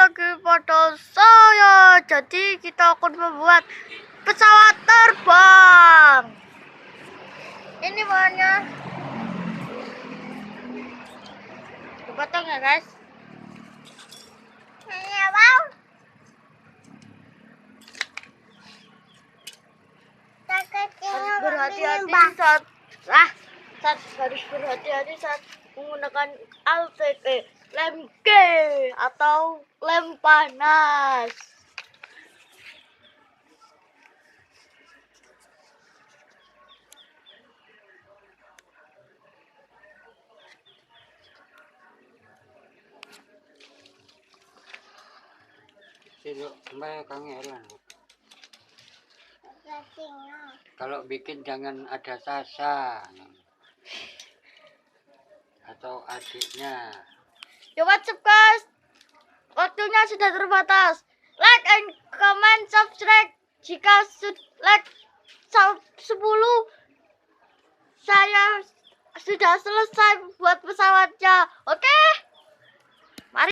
lagi pada saya. Jadi kita akan membuat pesawat terbang. Ini bahannya. Dipotong ya guys. Ya wow. Harus berhati-hati saat menggunakan lem G atau lem panas. Siluk mbak kangelan. Kalau bikin jangan ada Sasa atau adiknya. Yo, what's up guys? Waktunya sudah terbatas. Like and comment, subscribe. Jika like 10, saya sudah selesai buat pesawatnya. Oke.